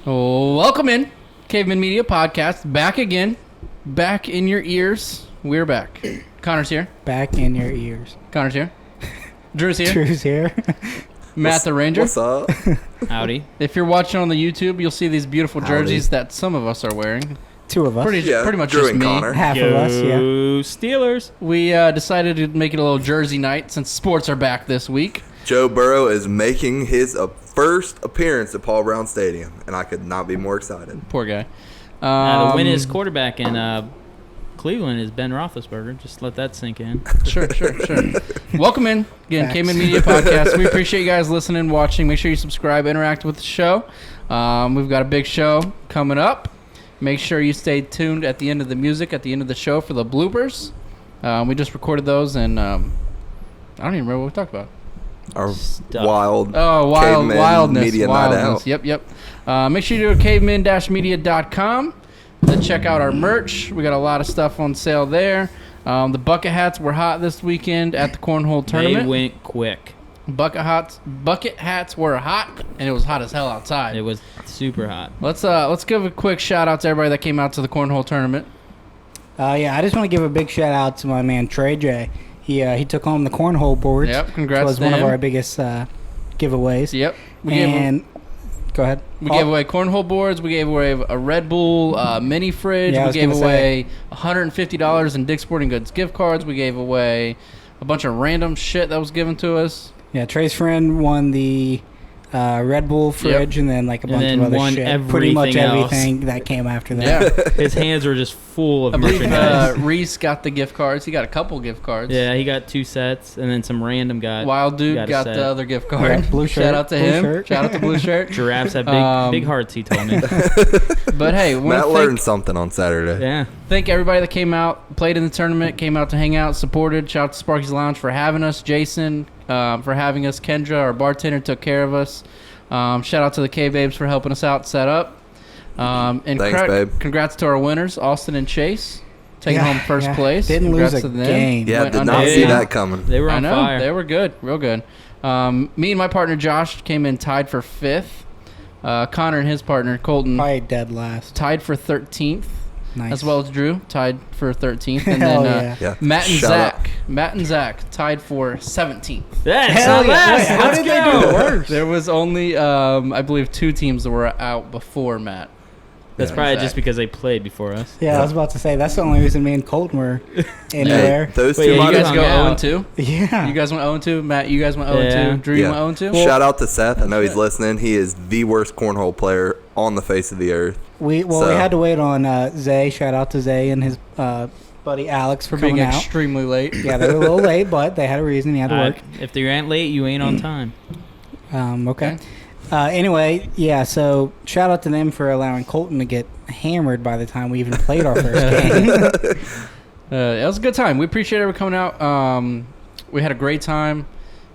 Welcome in, Cavemen Media Podcast. Back again. Back in your ears. We're back. Connor's here. Back in your ears. Connor's here. Drew's here. Drew's here. Matt the Ranger. What's up? Howdy. If you're watching on the YouTube, you'll see these beautiful jerseys that some of us are wearing. Two of us. Pretty much Drew just and me. Connor. Half of us, yeah. Go Steelers. We decided to make it a little jersey night since sports are back this week. Joe Burrow is making his first appearance at Paul Brown Stadium, and I could not be more excited. Poor guy. The winningest quarterback in Cleveland is Ben Roethlisberger. Just let that sink in. Sure. Welcome in. Again, Facts. Cavemen Media Podcast. We appreciate you guys listening and watching. Make sure you subscribe, interact with the show. We've got a big show coming up. Make sure you stay tuned at the end of the music, at the end of the show for the bloopers. We just recorded those, and I don't even remember what we talked about. Our Stuff. Wildness. Media night out. Yep. Make sure you go to cavemen-media.com to check out our merch. We got a lot of stuff on sale there. The bucket hats were hot this weekend at the cornhole tournament. They went quick. Bucket hats were hot, and it was hot as hell outside. It was super hot. Let's give a quick shout out to everybody that came out to the cornhole tournament. I just want to give a big shout out to my man Trey J. He took home the cornhole boards. Yep, congrats. It was to one him. of our biggest giveaways. Yep. Go ahead. We gave away cornhole boards. We gave away a Red Bull mini fridge. Yeah, I we was gave gonna away $150 in Dick's Sporting Goods gift cards. We gave away a bunch of random shit that was given to us. Yeah, Trey's friend won the Red Bull fridge, and then like a bunch of other shit. Pretty much everything that came after that. Yeah. His hands were just full of I believe merchandise. Reese got the gift cards. He got a couple gift cards. Yeah, he got 2 sets, and then some random guy. Wild Dude a got set. the other gift card. Yeah, blue shirt. Shout out to Blue him. shirt. Shout out to Blue Shirt. Giraffes have big hearts, he told me. But hey, Matt learned something on Saturday. Yeah. Thank everybody that came out, played in the tournament, came out to hang out, supported. Shout out to Sparky's Lounge for having us. Jason for having us. Kendra, our bartender, took care of us. Shout out to the K-Babes for helping us out set up. And Thanks, babe. Congrats to our winners, Austin and Chase, taking home first place. Didn't Congrats lose to a them. game. Yeah, Went did not undefeated. see that coming. They were I on know. fire. They were good. Real good. Me and my partner, Josh, came in tied for 5th. Connor and his partner, Colton, Probably dead last. tied for 13th. Nice. As well as Drew, tied for 13th. And Hell then Yeah. Matt and Shout out. Zach tied for 17th. That's Hell not yeah. last. Wait, how Let's did go. they do worse? There was only, I believe, 2 teams that were out before Matt. That's Yeah. probably Zach. just because they played before us. Yeah, I was about to say that's the only reason me and Colton were in Hey, there. those Wait, two yeah, You might guys have. go hung out. 0-2. Yeah. You guys went 0-2. Matt, you guys went 0-2. Yeah. Drew, you Yeah. went 0-2. Shout out to Seth. I know he's listening. He is the worst cornhole player on the face of the earth. We had to wait on Zay. Shout out to Zay and his buddy Alex For being coming out. extremely late. Yeah, they were a little late, but they had a reason. He had to work. If you ain't late, you ain't on time. Okay. Anyway, yeah, so shout out to them for allowing Colton to get hammered by the time we even played our first game. It was a good time. We appreciate everyone coming out. We had a great time.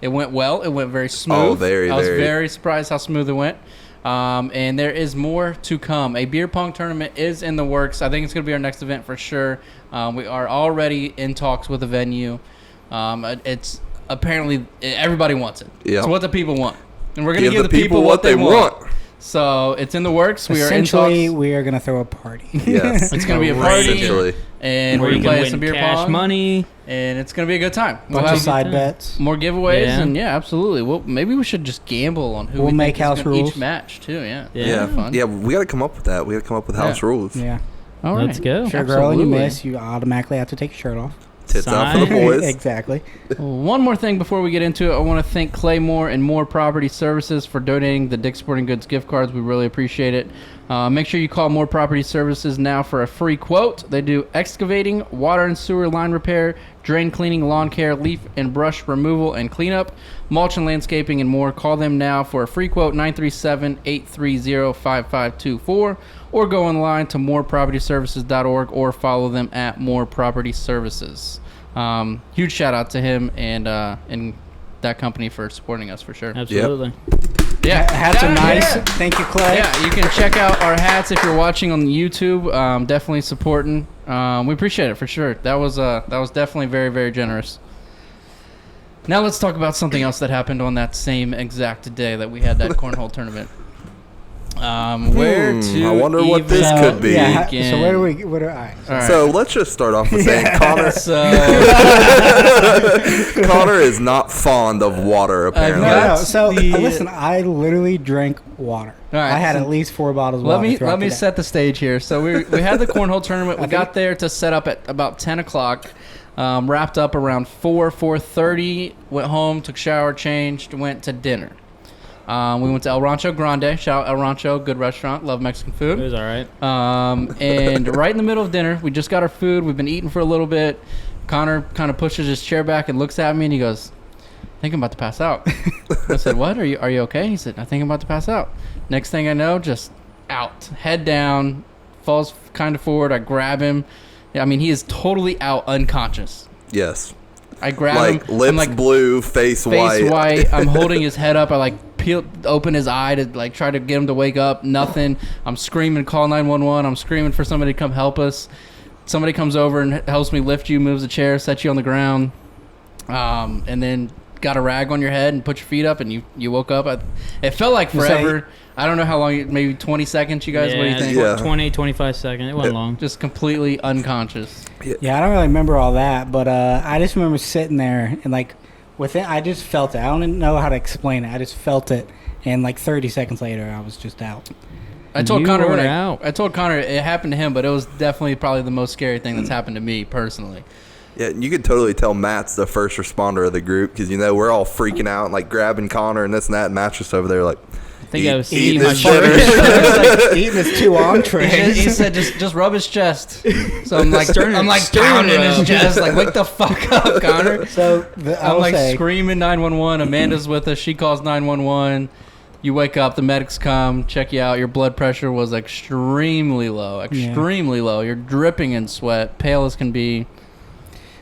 It went well. It went very smooth. Oh, very, I was very. very surprised how smooth it went. And there is more to come. A beer pong tournament is in the works. I think it's going to be our next event for sure. We are already in talks with a venue. It's apparently everybody wants it. Yeah. It's what the people want. And we're going to give the the people what they want. want. So it's in the works. We are in Essentially, talks. we are going to throw a party. Yes. It's going to be a party. Essentially. And Where we're you going to can play win some beer cash pong. money. And it's going to be a good time. Bunch have of side time. bets. more giveaways, Yeah. and yeah, absolutely. Well, maybe we should just gamble on who We'll we make think is house gonna rules. each match too. Yeah, Yeah. Fun. Yeah, we got to come up with that. We got to come up with house Yeah. rules. Yeah. All right. Let's go. Sure, girl, and you Absolutely. miss, you automatically have to take your shirt off. Tits out for the Sign. boys. Exactly. One more thing before we get into it, I want to thank Claymore and More Property Services for donating the Dick's Sporting Goods gift cards. We really appreciate it. Make sure you call More Property Services now for a free quote. They do excavating, water and sewer line repair, drain cleaning, lawn care, leaf and brush removal and cleanup, mulch and landscaping, and more. Call them now for a free quote, 937-830-5524, or go online to morepropertyservices.org or follow them at More Property Services. Huge shout out to him and that company for supporting us for sure. Absolutely. Yeah, Hats are shout out- nice. yeah. Thank you, Clay. Yeah, you can check out our hats if you're watching on YouTube. Definitely supporting. We appreciate it for sure. That was definitely very, very generous. Now let's talk about something else that happened on that same exact day that we had that cornhole tournament. Where to? I wonder what this even could be. Yeah, begin? so where do we? All right. All right. So let's just start off with saying Connor. So Connor is not fond of water, apparently. No. So the- listen, I literally drank water. All right, I had so at least 4 bottles of let water. me throughout the day. set the stage here. So we had the cornhole tournament. We got there to set up at about 10 o'clock. Wrapped up around 4:30. Went home, took a shower, changed, went to dinner. We went to El Rancho Grande. Shout out El Rancho, good restaurant. Love Mexican It food. was all right. And right in the middle of dinner, we just got our food. We've been eating for a little bit. Connor kind of pushes his chair back and looks at me, and he goes, "I think I'm about to pass out." I said, "What? Are you okay?" He said, "I think I'm about to pass out." Next thing I know, just out, head down, falls kind of forward. I grab him. I mean, he is totally out, unconscious. Yes. I grab Like him. lips I'm like, blue, face face white. white. I'm holding his head up. I like open his eye to like try to get him to wake up. Nothing. I'm screaming, call 911. I'm screaming for somebody to come help us. Somebody comes over and helps me lift you, moves the chair, sets you on the ground, and then got a rag on your head and put your feet up, and you woke up. It felt like forever. I don't know how long. Maybe 20 seconds. You guys, what do you think? Yeah. 20, 25 seconds. It wasn't long. Just completely unconscious. Yeah, I don't really remember all that, but I just remember sitting there and like within, I just felt it. I don't even know how to explain it. I just felt it, and like 30 seconds later, I was just out. I told You Connor were when out. I told Connor it happened to him, but it was definitely probably the most scary thing that's happened to me personally. Yeah, you could totally tell Matt's the first responder of the group because, we're all freaking out and, like, grabbing Connor and this and that. And Matt's just over there, like, I think I was eating eating my his shirt. dinner. Eating his 2 entrees. He said just rub his chest. So I'm like Stern pounding his rub. chest, like wake the fuck up, Connor. So I I'm will like say, screaming 911. Amanda's with us. She calls 911. You wake up. The medics come, check you out. Your blood pressure was extremely low. Extremely low. You're dripping in sweat, pale as can be.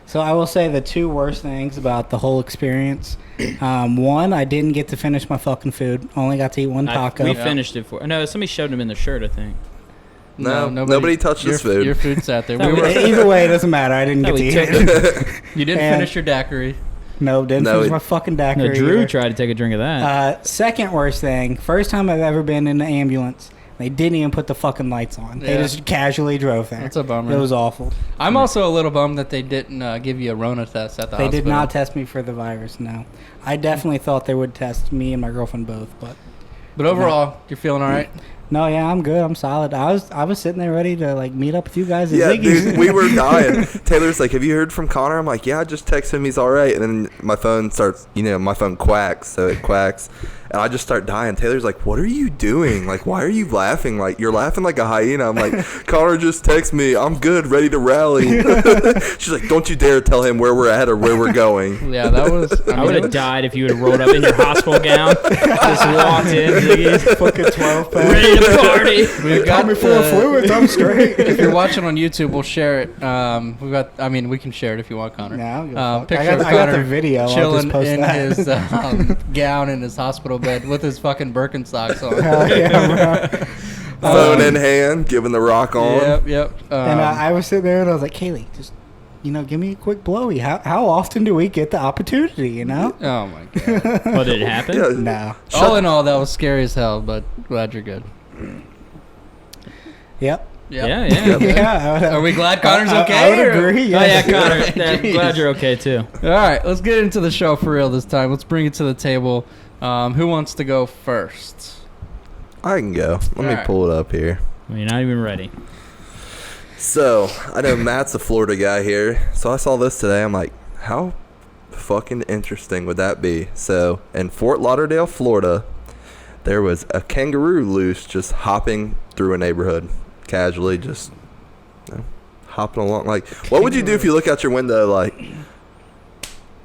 So I will say the 2 worst things about the whole experience. One, I didn't get to finish my fucking food. Only got to eat 1 taco. We finished it for. No, somebody showed him in the shirt. I think. No, nobody touched his food. Your food sat there. No, We we- were, Either way, it doesn't matter. I didn't No, get we to eat took it. you didn't And- finish your daiquiri. No, didn't No, finish it- my fucking daiquiri. No, Drew either. tried to take a drink of that. Second worst thing, first time I've ever been in an ambulance. They didn't even put the fucking lights on. They Yeah. just casually drove there. That's a bummer. It was awful. I'm also a little bummed that they didn't give you a Rona test at the They hospital. did not test me for the virus, no. I definitely thought they would test me and my girlfriend both, but But overall, you're feeling all right? no, yeah, I'm good. I'm solid. I was sitting there ready to like meet up with you guys at Yeah, Ziggy's. dude, we were dying. Taylor's like, "Have you heard from Connor?" I'm like, "Yeah, I just texted him. He's all right." And then my phone starts, my phone quacks, so it quacks. And I just start dying. Taylor's like, "What are you doing? Like, why are you laughing? Like, you're laughing like a hyena." I'm like, "Connor just texted me. I'm good, ready to rally." She's like, "Don't you dare tell him where we're at or where we're going." Yeah, that was. I would have died if you would have rolled up in your hospital gown, just walked in, Ziggy's, fucking 12 pack. ready to party. We got me full of fluids. I'm straight. If you're watching on YouTube, we'll share it. We got. I mean, we can share it if you want, Connor. Nah, I don't give a fuck. Picture I got of the Connor video. I'll just chilling post in that. his gown in his hospital bed with his fucking Birkenstocks on. Yeah, bro. Phone in hand, giving the rock on. Yep. And I was sitting there and I was like, Kaylee, just, give me a quick blowy. How often do we get the opportunity, Oh my god. Oh, did it happen? Yeah. No. All in all, that was scary as hell. But glad you're good. Yep. Yeah. Yeah. Are we glad Connor's I okay? would or- agree. Oh yeah, Yes. Connor. I'm Jeez. glad you're okay too. All right, let's get into the show for real this time. Let's bring it to the table. Who wants to go first? I can go. Let me Alright. pull it up here. Well, you're not even ready. So, I know Matt's a Florida guy here. So I saw this today. I'm like, how fucking interesting would that be? So, in Fort Lauderdale, Florida, there was a kangaroo loose just hopping through a neighborhood. Casually, just hopping along. Like, what would you do if you look out your window like,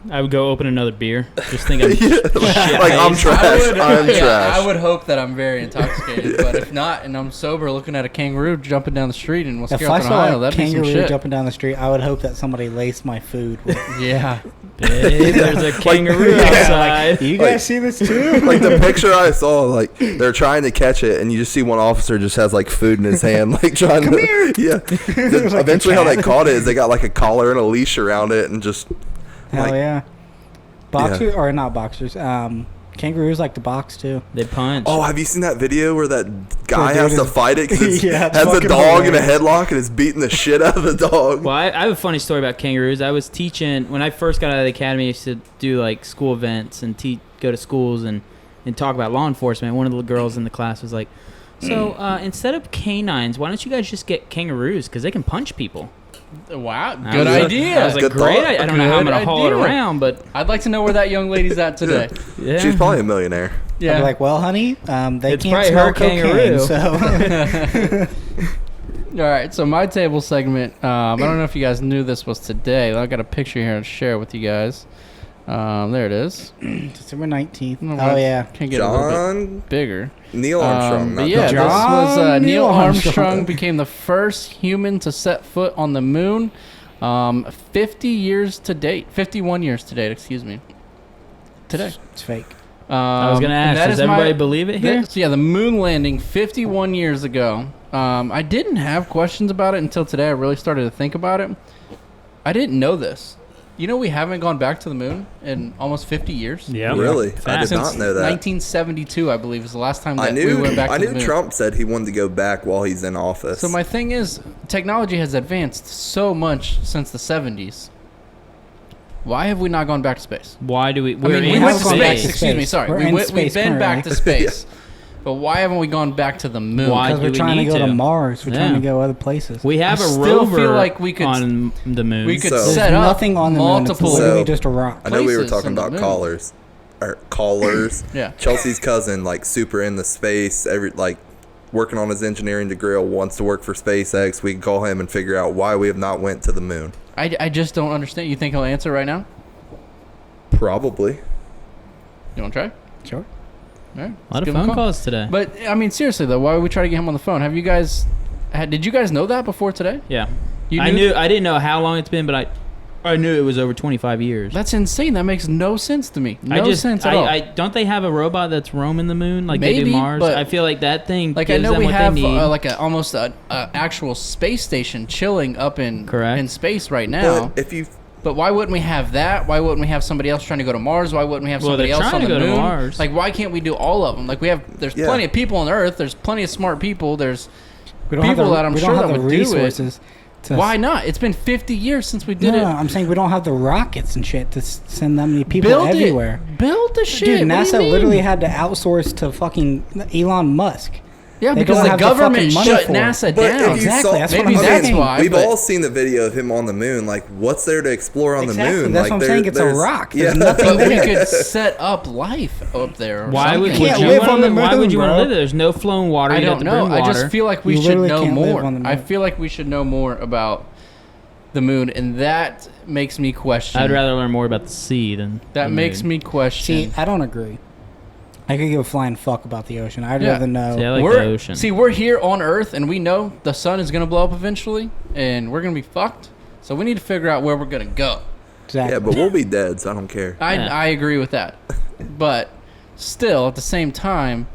I would go open another beer. Just think I'm Yeah, shit like, I'm faced. trash. I'm trash. I would hope that I'm very intoxicated, but if not, and I'm sober, looking at a kangaroo jumping down the street in If Wisconsin, I saw Ohio, a that'd be some kangaroo shit. jumping down the street, I would hope that somebody laced my food with Yeah. Babe, there's a kangaroo outside. You Like- guys see this too? Like the picture I saw, like they're trying to catch it, and you just see one officer just has like food in his hand, like trying Come to. here. Yeah. Like a Eventually, how they cat. caught it is they got like a collar and a leash around it, and just Hell like, yeah. Boxers or not boxers? Kangaroos like to box too. They punch. Oh, have you seen that video where that guy Dude, has to it's- fight it because Yeah, it's has a fucking dog in a hilarious. headlock and is beating the shit out of the dog? Well, I have a funny story about kangaroos. I was teaching when I first got out of the academy. I used to do like school events and go to schools and talk about law enforcement. One of the girls in the class was like, "So instead of canines, why don't you guys just get kangaroos? Because they can punch people." Wow, I good was like- idea. I was like, Good "Great! thought. I don't know how I'm Good gonna haul it idea. around, but I'd like to know where that young lady's at today. yeah." She's probably a millionaire. I'd be like, well, honey, they It's can't probably smell her cocaine, kangaroo. so All right, so my table segment. I don't know if you guys knew this was today. I got a picture here to share with you guys. There it is. December 19th. No, Oh, yeah. Can't get a little John bit bigger. Neil Armstrong. But not yeah, John. this was John Neil Neil Armstrong Armstrong. became the first human to set foot on the moon. 50 years to date. 51 years to date. Excuse me. Today. It's fake. I was gonna and ask, that does is everybody believe it here? So yeah, the moon landing 51 years ago. I didn't have questions about it until today. I really started to think about it. I didn't know this. You know, we haven't gone back to the moon in almost 50 years. Yeah, Really? I did Since not know that. 1972, I believe, is the last time that I knew. we went back I to the knew moon. Trump said he wanted to go back while he's in office. So my thing is, technology has advanced so much since the 70s. Why have we not gone back to space? Why do we? I We're mean, we in went to gone back space. to Excuse me, space. sorry. We're We've in been space back to currently. space. But why haven't we gone back to the moon? Why? Because do we're we trying to need go to to? Mars. We're trying Yeah. to go other places. We have I a still rover feel like we could- on the moon. we could So- There's set up nothing on the moon. It's multiple. literally So- just a rock. I know we were places talking on the about moon. callers. Yeah. Chelsea's cousin, like super into space, working on his engineering degree, wants to work for SpaceX. We can call him and figure out why we have not went to the moon. I just don't understand. You think he'll answer right now? Probably. You want to try? Sure. All right. a lot of give him a phone call. calls today. But I mean, seriously though, why would we try to get him on the phone? Have you guys? Did you guys know that before today? Yeah, You I knew- knew. I didn't know how long it's been, but I knew it was over 25 years. That's insane. That makes no sense to me. No sense at all. I don't they have a robot that's roaming the moon like they Maybe, do Mars? but- I feel like that thing Like I gives know them we what have they need. like almost a actual space station chilling up in Correct. in space right now. But if you But why wouldn't we have that? Why wouldn't we have somebody else trying to go to Mars? Why wouldn't we have Well, somebody they're else trying on to the go to moon? Mars. Like why can't we do all of them? Like there's Yeah. plenty of people on Earth. There's plenty of smart people. There's We don't have people the, that I'm we sure don't have that the would do it. resources. To why not? It's been 50 years since we did no, it. I'm saying we don't have the rockets and shit to send that many people Build everywhere. it. Build the shit. Dude, What do NASA you mean? literally had to outsource to fucking Elon Musk. Yeah, They because don't the have the government fucking money shut for it. NASA But down. if you Exactly, saw- that's Maybe what I'm that's saying. why. We've but- all seen the video of him on the moon. Like, what's there to explore on Exactly, the moon? that's like, what I'm saying. It's a there's- rock. Yeah. There's nothing But we there. could set up life up there. Or Why would, something. would can't you live want on to the live? Why would you moon, want to bro. live there? There's no flowing water. I You don't have to know. bring I water. just feel like we You should literally know can't live more. on the moon. I feel like we should know more about the moon, and that makes me question. I'd rather learn more about the sea than That the makes moon. me question. See, I don't agree. I could give a flying fuck about the ocean. I'd Yeah. rather know. See, I like we're, the ocean. See, we're here on Earth, and we know the sun is gonna blow up eventually, and we're gonna be fucked. So we need to figure out where we're gonna go. Exactly. Yeah, but we'll be dead, so I don't care. Yeah. I agree with that, but still, at the same time,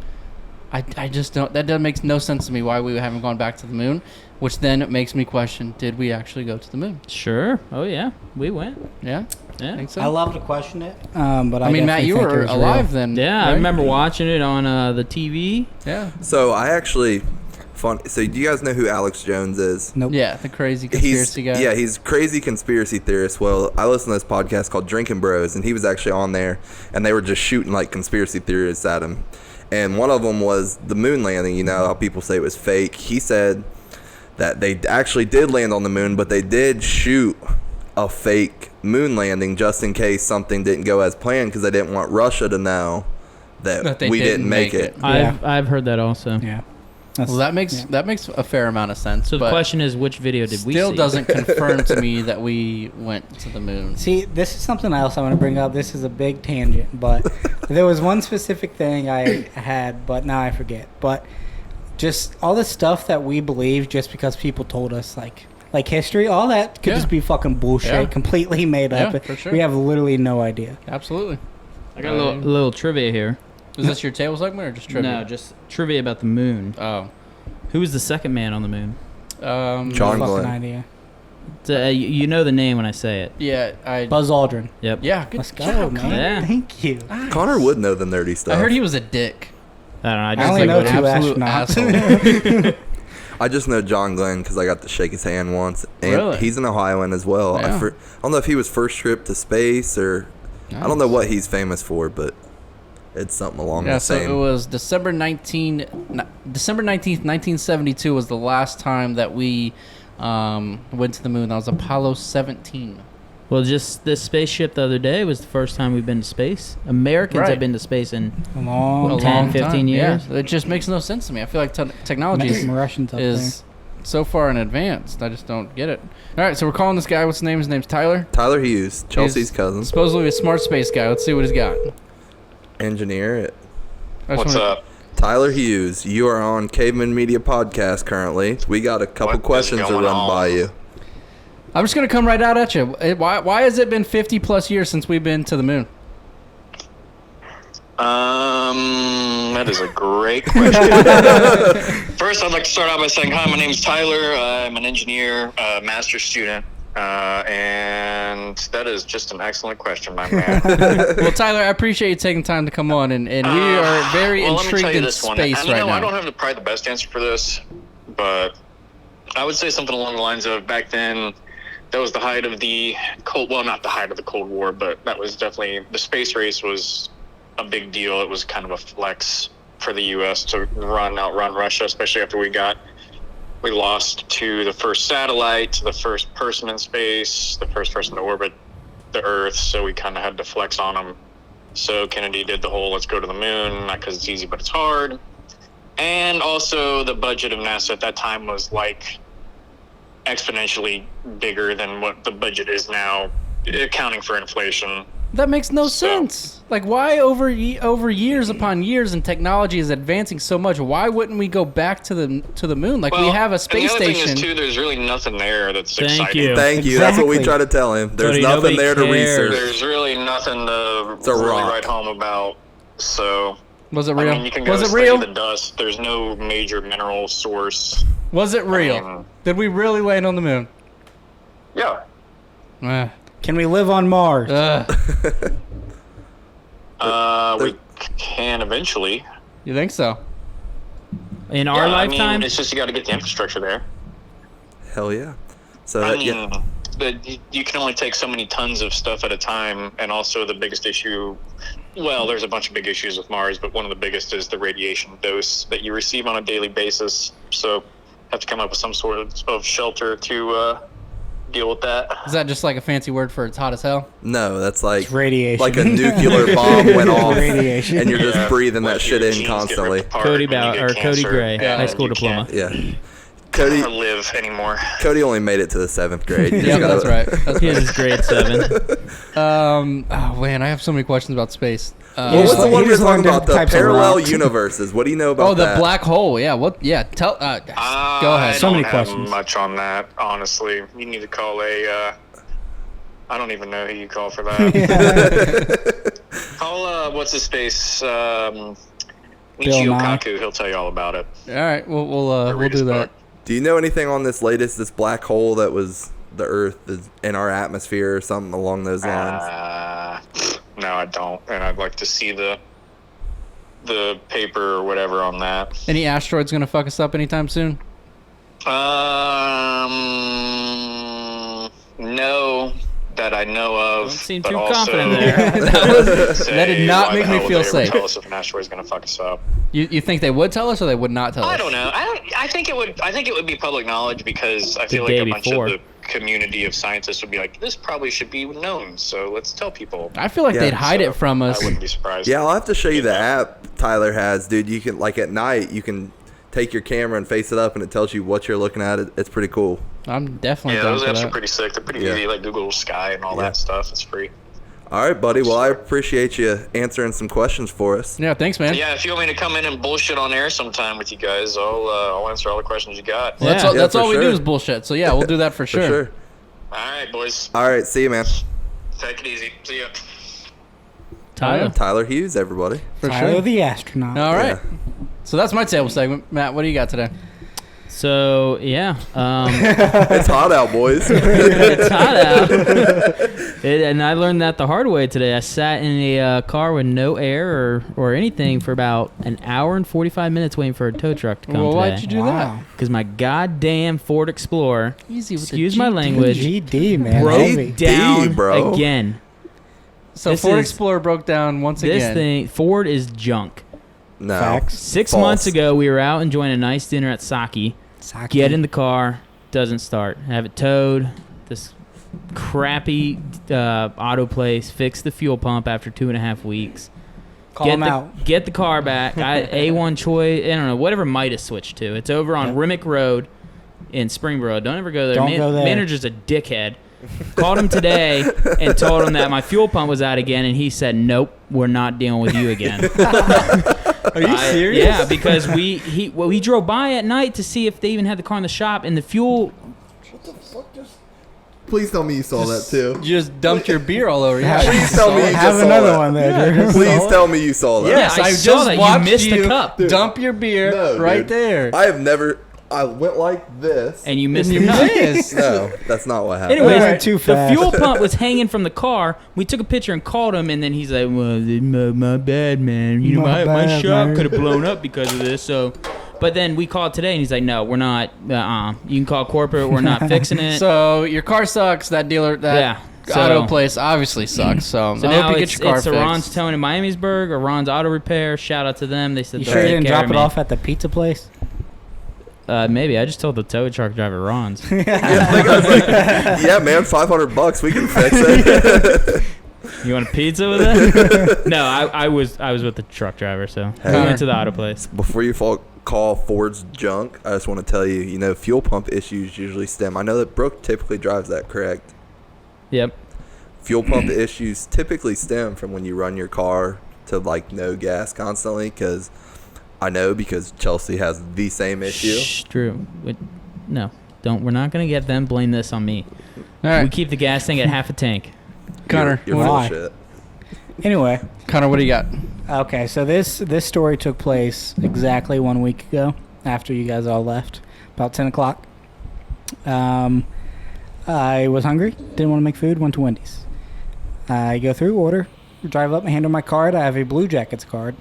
I just don't. That doesn't make no sense to me. Why we haven't gone back to the moon, which then makes me question: did we actually go to the moon? Sure. Oh yeah, we went. Yeah, Yeah. think so. I love to question it, but I mean, Matt, definitely you think it were was alive real. then. Yeah, I right? remember watching it on the TV. Yeah, So I actually, so do you guys know who Alex Jones is? Nope. yeah, the crazy He's conspiracy guy. yeah, he's crazy conspiracy theorist. Well, I listen to this podcast called Drinking Bros, and he was actually on there, and they were just shooting like conspiracy theorists at him. And one of them was the moon landing. You know how people say it was fake. He said that they actually did land on the moon, but they did shoot a fake moon landing just in case something didn't go as planned, because they didn't want Russia to know that That they we didn't didn't make make it. it. Yeah. I've heard that also. Yeah. That's, Well, that makes yeah. a fair amount of sense. So the but question is, which video did we see? still doesn't confirm to me that we went to the moon. See, this is something else I want to bring up. This is a big tangent, but there was one specific thing I had, but now I forget. But just all the stuff that we believe just because people told us, like history, all that could Yeah. just be fucking bullshit, Yeah. completely made up. Yeah, for sure. We have literally no idea. Absolutely. I got a little trivia here. Is this your table segment or just trivia? No, just trivia about the moon. Oh. Who was the second man on the moon? John Fucking Glenn. idea. You know the name when I say it. Yeah, Buzz Aldrin. Yep. Yeah, good Let's go, job, man. Connor. Yeah. Thank you. Connor would know the nerdy stuff. I heard he was a dick. I don't know. I I just only know an two absolute astronauts. asshole. I just know John Glenn because I got to shake his hand once, and Really? he's an Ohioan as well. Yeah. I don't know if he was first trip to space or I don't know what he's famous for, but it's something along Yeah, the so same. it was December 19th, 1972 was the last time that we went to the moon. That was Apollo 17. Well, just this spaceship the other day was the first time we've been to space. Americans Right. have been to space in A long A 10, long 15 time. years. Yeah, it just makes no sense to me. I feel like technology Met some Russians up is so far in advance. I just don't get it. All right, so we're calling this guy. What's his name? His name's Tyler. Tyler Hughes, Chelsea's He's cousin, Supposedly a smart space guy. Let's see what he's got. engineer. I just What's wanna- up? Tyler Hughes, you are on Cavemen Media Podcast currently. We got a couple What is questions to going run on? by you. I'm just gonna come right out at you. Why has it been 50 plus years since we've been to the moon? That is a great question. First, I'd like to start out by saying, hi, my name's Tyler. I'm an engineer, master's student, and that is just an excellent question, my man. Well, Tyler, I appreciate you taking time to come on, and we are very well, let me tell intrigued you in this one. space And, right I now. don't have probably the best answer for this, but I would say something along the lines of back then, that was the height of the not the height of the Cold War, but that was definitely, the space race was a big deal. It was kind of a flex for the U.S. to outrun Russia, especially after we lost to the first satellite, to the first person in space, the first person to orbit the Earth, so we kind of had to flex on them. So Kennedy did the whole let's go to the moon, not because it's easy, but it's hard. And also the budget of NASA at that time was like exponentially bigger than what the budget is now, accounting for inflation. That makes no sense. Like, why over years upon years and technology is advancing so much? Why wouldn't we go back to the moon? Like, we have a space and the other station. thing is too, there's really nothing there that's Thank exciting. you. Thank you. That's what we Exactly. try to tell him. There's Cody, nothing nobody there to cares. research. There's really nothing to It's a really rock. write home about. So Was it I real? mean, you can go Was it study real? the dust. There's no major mineral source. Was it real? I mean, Did we really land on the moon? yeah. Can we live on Mars? We can eventually. You think so? In our Yeah, lifetime, I mean, it's just you got to get the infrastructure there. Hell yeah. So I yeah. mean, you can only take so many tons of stuff at a time, and also the biggest issue. Well, there's a bunch of big issues with Mars, but one of the biggest is the radiation dose that you receive on a daily basis. So, have to come up with some sort of shelter to deal with that. Is that just like a fancy word for it's hot as hell? No, that's like It's radiation. like a nuclear bomb went off, Radiation. and you're just Yeah, breathing like that shit your in genes get constantly. ripped apart Cody when you get Cody cancer, Gray, and high school you diploma. can't Yeah. Cody live anymore. Cody only made it to the 7th grade. You just Yeah, gotta- that's right. That's His is grade 7. Oh man, I have so many questions about space. Well, He what's just- the one he we were just talking learned about? The different types of parallel rocks. universes. What do you know about Oh, the that? black hole. Yeah. What? Yeah. Tell. Go ahead. I So many don't have questions. much on that, honestly. You need to call a. I don't even know who you call for that. Call what's his face? Bill Michio Nye. Kaku. He'll tell you all about it. All right. We'll Read do his that. book. Do you know anything on this black hole that was the Earth is in our atmosphere or something along those lines? No, I don't, and I'd like to see the paper or whatever on that. Any asteroids gonna fuck us up anytime soon? No, that I know of. Don't seem but too also, confident there. That did not make me feel safe. Tell us if an asteroid's going to fuck us up. You think they would tell us or they would not tell us? I don't know. I think it would. I think it would be public knowledge because I feel like day a bunch before. of the community of scientists would be like, "This probably should be known, so let's tell people." I feel like Yeah, they'd hide it from I us. wouldn't be surprised. Yeah, I'll have to show you the Yeah. app Tyler has, dude. You can like at night you can take your camera and face it up and it tells you what you're looking at. It's pretty cool. I'm definitely Yeah, down those for apps are that. pretty sick. They're pretty Yeah. easy, like Google Sky and all Yeah. that stuff. It's free. All right, buddy. Well, I appreciate you answering some questions for us. Yeah, thanks, man. Yeah, if you want me to come in and bullshit on air sometime with you guys, I'll answer all the questions you got. Well, that's Yeah. all, that's Yeah, all for we do sure. is bullshit. So yeah, we'll do that for For sure. sure. All right, boys. All right, see you, man. Take it easy. See ya. Tyler. Tyler Hughes, everybody. For Tyler sure. the astronaut. All right. Yeah. So that's my table segment. Matt, what do you got today? So yeah, It's hot out, boys. it's hot out, and I learned that the hard way today. I sat in a car with no air or anything for about an hour and 45 minutes waiting for a tow truck to come Well, why'd today. you do that? Because my goddamn Ford Explorer, Easy with excuse the my GD. language, GD, man. broke Heavy. down bro. again. So This Ford is- Explorer broke down once This again. thing, Ford is junk. No. Facts. 6 False. months ago, we were out enjoying a nice dinner at Saki. Sake. Get in the car, doesn't start. Have it towed. This crappy auto place fixed the fuel pump after 2.5 weeks. Call him out. Get the car back. A1 Choice, I don't know, whatever Midas switched to. It's over on Yep. Rimmick Road in Springboro. Don't ever go there. Don't go there. Manager's a dickhead. Called him today and told him that my fuel pump was out again, and he said, "Nope, we're not dealing with you again." Are you serious? Yeah, because we drove by at night to see if they even had the car in the shop, and the fuel. Please tell me you saw that too. You just dumped your beer all over. Yeah, Please tell me you Have just saw another that. one there. Yeah, Drew. just- Please tell me you saw that. Yes, I I saw just that. You watched missed a you cup. dump your beer No, right dude. there. I have never. I went like this. And you missed And the you cup. missed. No, that's not what happened. Anyways, went too the fast. fuel pump was hanging from the car. We took a picture and called him, and then he's like, "Well, my bad, man. You know, My my bad, shop man." could have blown up because of this." So, but then we called today, and he's like, "No, we're not. You can call corporate. We're not fixing it." So your car sucks. That dealer, that Yeah, auto so- place obviously sucks. So, So I now hope you it's, get your car it's a fixed. Ron's Towing in Miamisburg or Ron's Auto Repair. Shout out to them. They said You they'll sure you take didn't care drop of it me. off at the pizza place? Maybe I just told the tow truck driver Ron's. Yeah, I was like, yeah, man, $500, we can fix it. You want a pizza with it? No, I was with the truck driver, so we Hey. went to the auto place. Before you call Ford's junk, I just want to tell you, fuel pump issues usually stem. I know that Brooke typically drives that, correct? Yep. Fuel pump issues typically stem from when you run your car to like no gas constantly. Because Chelsea has the same issue. Shh, Drew. No, don't. We're not gonna get them blame this on me. All right, We keep the gas tank at half a tank. Connor. You're full Why? of shit. Anyway, Connor, what do you got? okay, so this story took place exactly 1 week ago after you guys all left, about 10 o'clock. I was hungry, didn't want to make food, went to Wendy's. I go through, order, drive up and hand her my card. I have a Blue Jackets card.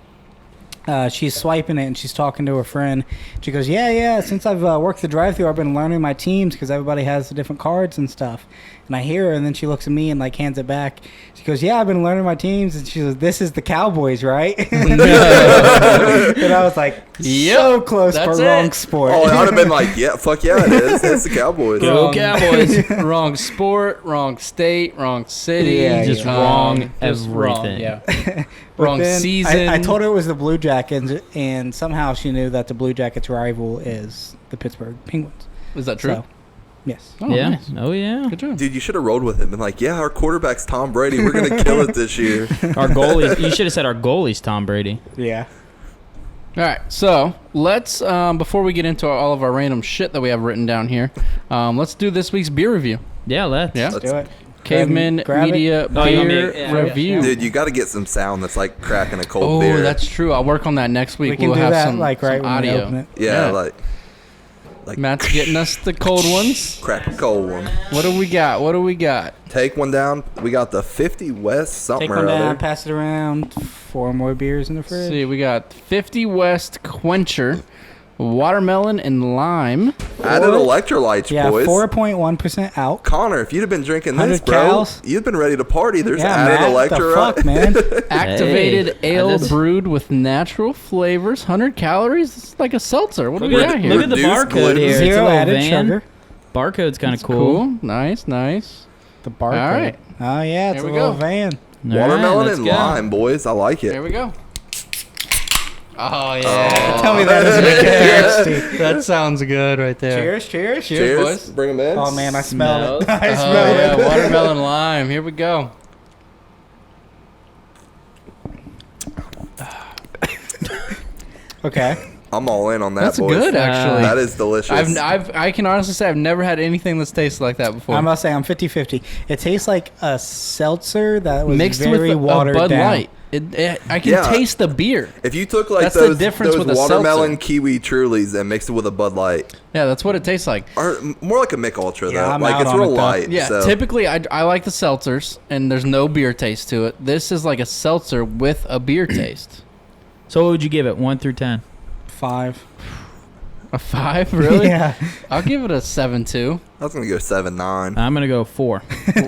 She's swiping it and she's talking to her friend. She goes, yeah, since I've worked the drive-thru, I've been learning my teams because everybody has the different cards and stuff. And I hear her, and then she looks at me and like hands it back. She goes, yeah, I've been learning my teams. And she goes, this is the Cowboys, right? And I was like, Yep, so close that's for wrong it. sport. Oh, I would have been like, yeah, fuck yeah, it is. It's the Cowboys. Go Wrong- Cowboys. Wrong sport, wrong state, wrong city. Yeah, Just yeah. wrong just wrong, everything. yeah. But Wrong then season. I told her it was the Blue Jackets, and somehow she knew that the Blue Jackets' rival is the Pittsburgh Penguins. Is that true? So, yes. Oh, Yeah. nice. Oh yeah. Good job. Dude, you should have rolled with him and like, yeah, our quarterback's Tom Brady. We're gonna kill it this year. Our goalie. You should have said our goalie's Tom Brady. Yeah. All right, so let's before we get into all of our random shit that we have written down here, let's do this week's beer review. Yeah. Let's. Yeah. Let's do it. Cavemen Grab it. Media Oh, you want me- Beer yeah, Review. Dude, you got to get some sound that's like cracking a cold Oh, beer. that's true. I'll work on that next week. We can We'll do have that some, like right some when we audio. open it. yeah, yeah. like Matt's getting us the cold ones. crack a cold one. What do we got? What do we got? Take one down. We got the 50 West something Take or one down, other. pass it around. 4 more beers in the Let's fridge. see, we got 50 West Quencher, watermelon and lime. Added electrolytes, Yeah, boys. 4.1% out. Connor, if you'd have been drinking this, 100 bro, cals. you'd been ready to party. There's Yeah, added Matt, the fuck, man. Activated Hey, ale that's- brewed with natural flavors, 100 calories. It's like a seltzer. What do Look we at, got the, here? look at the Reduced barcode gluten. here. It's a Zero little added van. sugar. Barcode's kind of It's cool. Nice, nice. The barcode. All right. Oh, yeah, it's Here a we little go. van. All right, Watermelon let's and go. lime, boys. I like There it. we go. Oh, yeah. Tell me that doesn't make it thirsty. That sounds good right there. Cheers. Cheers. boys. Bring them in. Oh, man, I smell it. Smells. I Oh, smell yeah. it. Watermelon lime. Here we go. Okay. I'm all in on that. That's boys. good, actually. That is delicious. I can honestly say I've never had anything that's tasted like that before. I must say I'm 50-50. It tastes like a seltzer that was Mixed very with watered a Bud down. Light. I can taste the beer. If you took like That's the those difference with a watermelon seltzer. kiwi Trulies and mixed it with a Bud Light, Yeah, that's what it tastes like. or more like a Mick Ultra Yeah, though, I'm like out it's on real it, though. light. Yeah, so. typically I like the seltzers, and there's no beer taste to it. This is like a seltzer with a beer taste. So what would you give it? 1 through 10. 5. A 5, really? Yeah. I'll give it a 7.2. I was gonna go 7-9. I'm gonna go 4.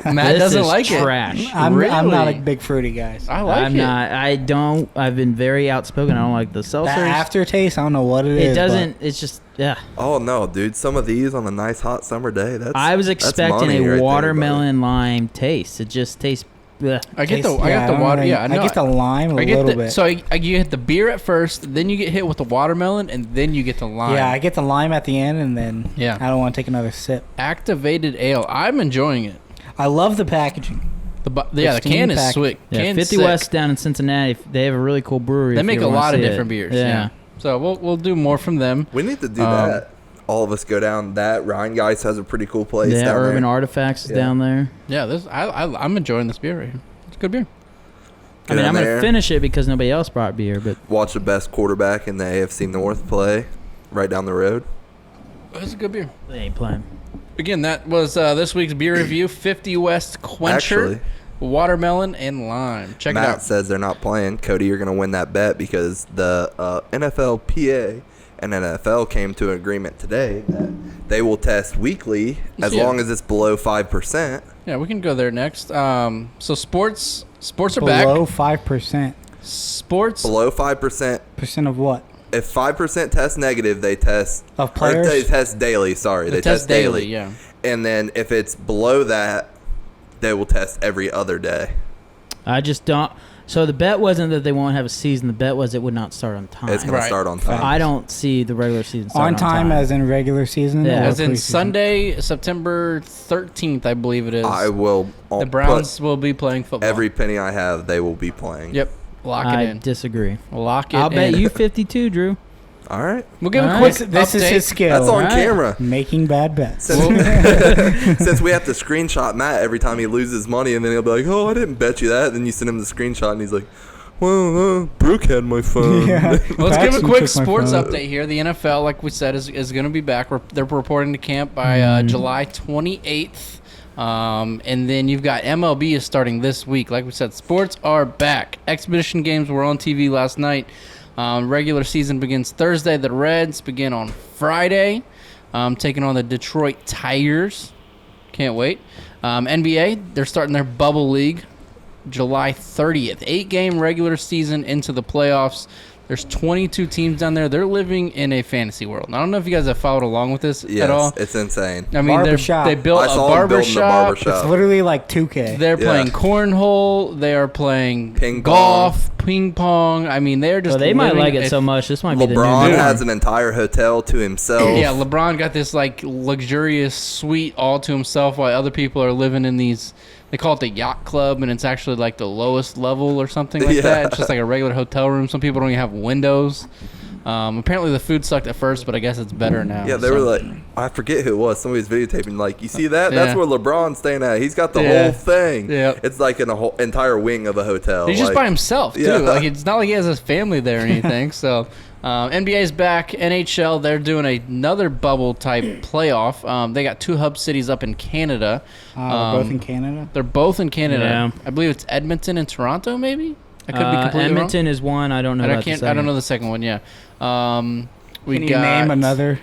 Matt This doesn't is like trash. I'm not a Really? big fruity guy. I like I'm it. not. I don't. I've been very outspoken. I don't like the seltzers. That aftertaste, I don't know what it is. It doesn't. It's just. Yeah. Oh no, dude! Some of these on a nice hot summer day. That's I was that's expecting money right a there, watermelon lime taste. It just tastes. Ugh. I get the Taste- I got the don't water. really- Yeah, I know. I get the lime a I get little the bit. so you get the beer at first, then you get hit with the watermelon, and then you get the lime. Yeah, I get the lime at the end, and then Yeah. I don't want to take another sip. Activated ale. I'm enjoying it. I love the packaging. The can Pristine is pack- sweet. Yeah, Can's 50 sick. West down in Cincinnati. They have a really cool brewery. They if make you a wanna lot of see it. different beers. Yeah. So we'll do more from them. We need to do Um, that. All of us go down that. Ryan Geist has a pretty cool place Yeah, down Urban there. Artifacts is Yeah. down there. Yeah, I'm enjoying this beer right here. It's a good beer. Go I mean, down I'm going there, to finish it because nobody else brought beer, but Watch the best quarterback in the AFC North play right down the road. It's a good beer. they ain't playing. Again, that was this week's beer review. 50 West Quencher, Actually, watermelon, and lime. Check Matt it out. says they're not playing. Cody, you're going to win that bet because the NFLPA and NFL came to an agreement today that they will test weekly as Yeah. long as it's below 5%. Yeah, we can go there next. So sports are back. Below 5%. Sports. Below 5%. Percent of what? If 5% test negative, they test. Of Or players? they test daily. Sorry, They they test daily. Yeah. And then if it's below that, they will test every other day. I just don't. So the bet wasn't that they won't have a season. The bet was it would not start on time. It's going Right. to start on time. I don't see the regular season starting On time as in regular season? Yeah. or As in preseason? Sunday, September 13th, I believe it is. I will The Browns will be playing football. every penny I have, they will be playing. Yep. Lock it I in. disagree. Lock it I'll in. bet you 52, Drew. All right. We'll give a All quick right. This is update. his skill. That's on Alright. camera. Making bad bets. Since we have to screenshot Matt every time he loses money, and then he'll be like, "Oh, I didn't bet you that." Then you send him the screenshot, and he's like, "Well, Brooke had my phone." Yeah. Let's give a Paxton quick took my sports phone. update here. The NFL, like we said, is going to be back. They're reporting to camp by July 28th. And then you've got MLB is starting this week. Like we said, sports are back. Exhibition games were on TV last night. Regular season begins Thursday. The Reds begin on Friday, taking on the Detroit Tigers. Can't wait. NBA, they're starting their bubble league July 30th. 8-game regular season into the playoffs. There's 22 teams down there. They're living in a fantasy world. I don't know if you guys have followed along with this Yes, at all. it's insane. I mean, Barbershop. they built I a saw them building the barbershop. It's literally like 2K. They're Yeah. playing cornhole. They are playing Ping golf, ping pong. I mean, they're just. So they might living like a- it so much. This might be the new LeBron norm. has an entire hotel to himself. Yeah, LeBron got this like luxurious suite all to himself, while other people are living in these. They call it the yacht club, and it's actually like the lowest level or something like Yeah. that. It's just like a regular hotel room. Some people don't even have windows. Apparently the food sucked at first, but I guess it's better now. Yeah, they so. were like, I forget who it was. Somebody's videotaping. Like, you see that? That's Yeah. where LeBron's staying at. He's got the Yeah. whole thing. Yeah. It's like in a whole entire wing of a hotel. He's just like, by himself too. Yeah. Like it's not like he has his family there or anything. So NBA's back. NHL, they're doing another bubble type playoff. They got 2 hub cities up in Canada. We're both in Canada. They're both in Canada. Yeah. I believe it's Edmonton and Toronto. Maybe I could be completely Edmonton is one. I don't know. wrong. about the I second. don't know the second one. Yeah. We Can you got name another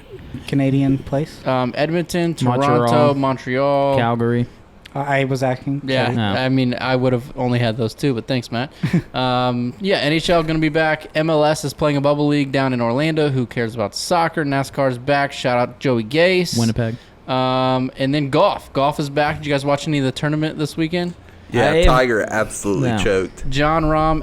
Canadian place? Edmonton, Toronto, Montreal. Calgary. I was asking. Yeah, Sorry. No. I mean, I would have only had those 2, but thanks, Matt. Yeah, NHL going to be back. MLS is playing a bubble league down in Orlando. Who cares about soccer? NASCAR's back. Shout out Joey Gase. Winnipeg. And then golf. Golf is back. Did you guys watch any of the tournament this weekend? Yeah, I- Tiger absolutely No. choked. John Rahm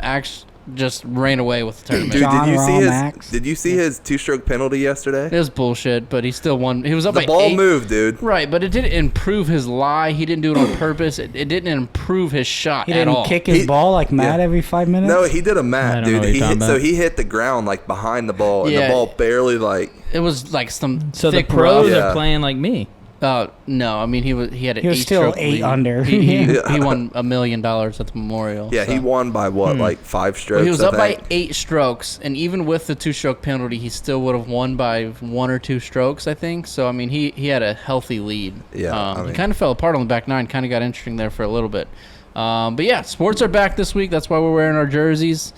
just ran away with the tournament. Dude, John did you see his? Max. Did you see his 2-stroke penalty yesterday? It was bullshit, but he still won. He was up The by ball 8. moved, dude. Right, but it didn't improve his lie. He didn't do it on purpose. It didn't improve his shot He at didn't all. kick his ball like Matt every 5 minutes. No, he did a I mat, don't know dude. what you're talking about. He hit the ground like behind the ball, and Yeah. the ball barely like. It was like some So the thick pros rough. Yeah. are playing like me. No, I mean he had an He was still 8-stroke 8 lead. under. He won $1 million at the Memorial. Yeah, so. he won by what, like 5 strokes? Well, he was I up by think? 8 strokes, and even with the 2-stroke penalty, he still would have won by 1 or 2 strokes, I think. So I mean, he had a healthy lead. Yeah, I mean- he kind of fell apart on the back 9. Kind of got interesting there for a little bit. But yeah, sports are back this week. That's why we're wearing our jerseys.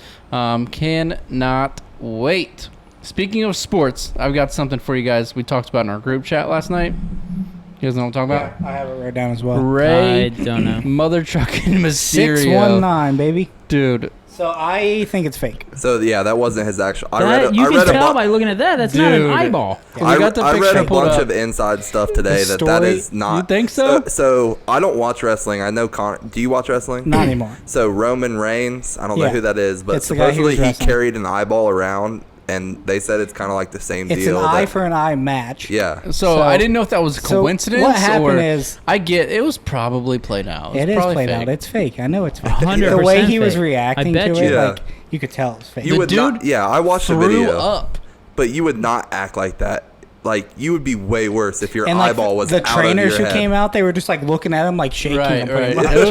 Cannot wait. Speaking of sports, I've got something for you guys. We talked about in our group chat last night. You guys know what I'm talking about? I have it right down as well. Ray, I don't know. Mother Trucking Mysterio, 619, baby. dude. So I think it's fake. So yeah, that wasn't his actual. I That, read. you I can read tell a by bu- looking at that. That's not an Dude. eyeball. We got the I read picture a pulled bunch up. of inside stuff today The that story- is not. You think so? So I don't watch wrestling. I know Do you watch wrestling? Not anymore. So Roman Reigns, I don't know Yeah. who that is, but It's the guy who supposedly was he wrestling. carried an eyeball around, and they said it's kind of like the same It's deal. an eye that- for an eye match. Yeah. So I didn't know if that was a so coincidence. what happened or is- I get it was probably played out. It is probably played fake. out. It's fake. I know it's fake. 100% The way he was fake. reacting I bet to you. it, Yeah. like you could tell it's fake. You The would not. dude Yeah, I watched the Threw video, up. but you would not act like that. Like you would be way worse if your and like eyeball was the out trainers of who your head. came out, they were just like looking at him, like shaking Right, him. pretty right. much. It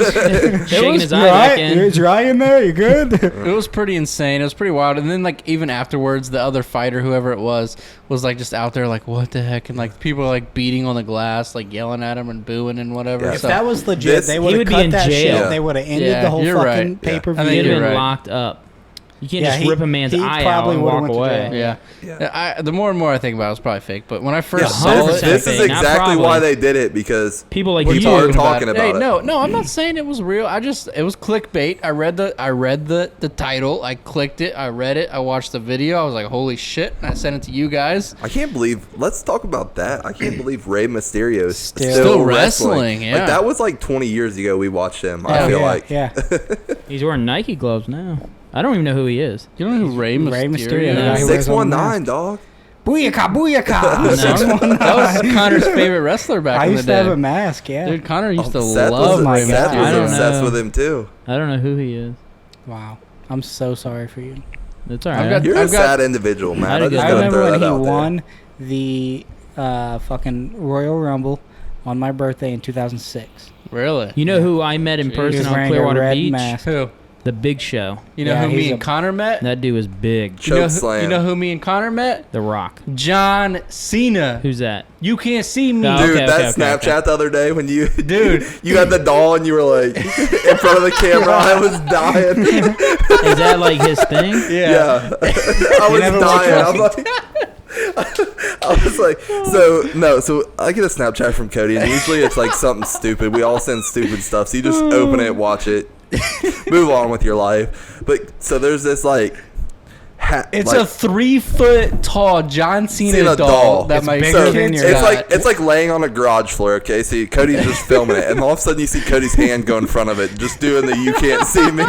was, Shaking his eye Your back in. Is your eye in there? You good? it was pretty insane. It was pretty wild. And then like even afterwards, the other fighter, whoever it was like just out there like what the heck, and like people were like beating on the glass, like yelling at him and booing and whatever. Yeah. If So that was legit, This- they He would have would be cut in that jail. shit. They would have ended Yeah, the whole you're fucking right. Yeah. pay per I think He'd view. have you're been right. locked up. You can't Yeah, just he- rip a man's he eye out probably and would've walk went to away. jail. yeah. Yeah. The more and more I think about it, it's probably fake. But when I first Yeah, saw this, it, this is fake, not exactly why probably. they did it because People like People you. are talking about hey, it. no, I'm not saying it was real. It was clickbait. I read the title. I clicked it. I read it. I watched the video. I was like, holy shit! And I sent it to you guys. I can't believe. Let's talk about that. I can't believe Rey Mysterio is Still wrestling, yeah. Like that was like 20 years ago. We watched him. I Yeah. feel yeah, like. yeah. He's wearing Nike gloves now. I don't even know who he is. You don't know who Rey Mysterio, Rey Mysterio, is? the guy who wears all the 619, dog. Booyaka, booyaka. No. 619. That was Connor's favorite wrestler back I in the used to have day. a mask, yeah. Dude, Connor used to Seth love was, my Rey Seth God. was I don't obsessed know. with him too. I don't know who he is. Wow. I'm so sorry for you. It's all right. got- You're I've a got- sad individual, man. I'd I have just got- I gotta remember throw when that he out there. won the fucking Royal Rumble on my birthday in 2006. Really? You know who I met in Jeez. He person was on wearing a Clearwater red Beach? mask. Who? The Big Show. You know Yeah, who me he's and a- Connor met? That dude was big. You know, Choke slam. you know who me and Connor met? The Rock. John Cena. Who's that? You can't see me. No. Dude, Okay, that okay, okay, Snapchat the other day when you Dude. you had the doll and you were like in front of the camera, I was dying. Is that like his thing? Yeah, I was never dying. watched I'm like, I was like, so I get a Snapchat from Cody, and usually it's like something stupid. We all send stupid stuff, so you just open it, watch it, move on with your life. But so there's this like. It's like, a 3 foot tall John Cena, Cena doll, doll. that It's my bigger So than kids your- it's got. like it's like laying on a garage floor. Okay, so Cody's just filming it, and all of a sudden you see Cody's hand go in front of it, just doing the "you can't see me."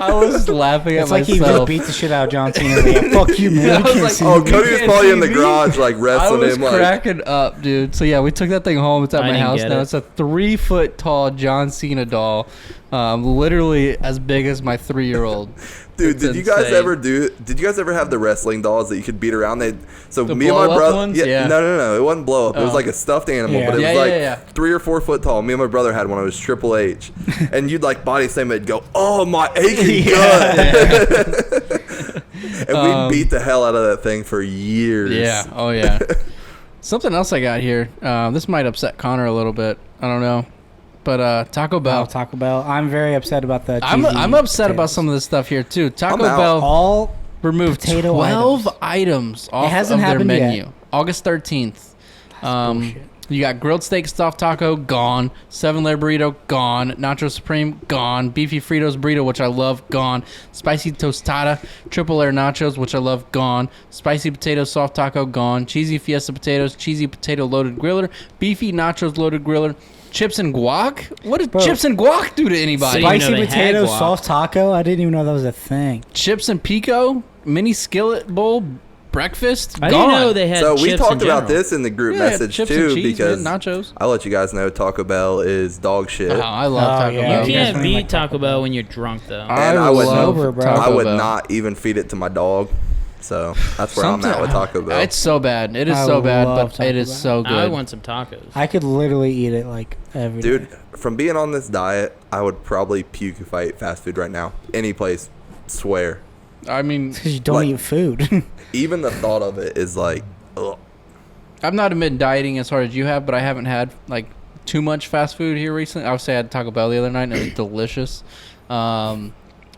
I was laughing at It's like he just myself. beat the shit out of John Cena. Like, fuck you, man. Yeah, I You was can't like, see Oh, me. Cody was can't probably see in the me? garage like I wrestling was him. Like, cracking up, dude. So yeah, we took that thing home. It's at I my didn't house get now. it. It's a 3 foot tall John Cena doll, literally as big as my 3-year-old. dude, It's did you guys insane. ever do? Did you guys ever have the wrestling dolls that you could beat around? So The me and my blow-up brother. ones? Yeah, Yeah. no, it wasn't blow up. It was Oh. like a stuffed animal, Yeah. but it Yeah, was like yeah. 3 or 4 foot tall. Me and my brother had one. It was Triple H, and you'd like body slam it, and go, "Oh my aching gut!" And we beat the hell out of that thing for years. Yeah. Oh yeah. Something else I got here. This might upset Connor a little bit. I don't know, but Taco Bell. Oh, Taco Bell. I'm very upset about the I'm cheesy upset about potatoes. some of this stuff here too. Taco I'm out. Bell All removed potato 12 items off hasn't of their happened yet. menu. August 13th. bullshit. You got grilled steak stuffed taco, gone. 7-layer burrito, gone. Nacho Supreme, gone. Beefy Fritos burrito, which I love, gone. Spicy tostada, triple layer nachos, which I love, gone. Spicy potato soft taco, gone. Cheesy fiesta potatoes, cheesy potato loaded griller. Beefy nachos loaded griller. Chips and guac? What did Bro. chips and guac do to anybody? Didn't even Spicy know they had potato guac. soft taco. I didn't even know that was a thing. Chips and pico? Mini skillet bowl? Breakfast? I didn't Gone. know they had So we chips in talked about general. this in the group Yeah, message chips too and cheese, because man, nachos. I'll let you guys know Taco Bell is dog shit. Oh, I love Oh, Taco yeah. Bell. You You guys can't don't beat like Taco Taco Bell Bell. when you're drunk, though. And I would love sober, bro. Taco I would Bell. not even feed it to my dog. So that's where I'm at with Taco Bell. It's so bad. It is I so bad, love but Taco it is Bell. so good. I want some tacos. I could literally eat it like every Dude, day. from being on this diet, I would probably puke if I ate fast food right now. Any place. Swear. I mean, Because you don't Like- eat food. Even the thought of it is like, ugh. I'm not admitting dieting as hard as you have, but I haven't had like too much fast food here recently. Obviously, I had Taco Bell the other night, and it was delicious.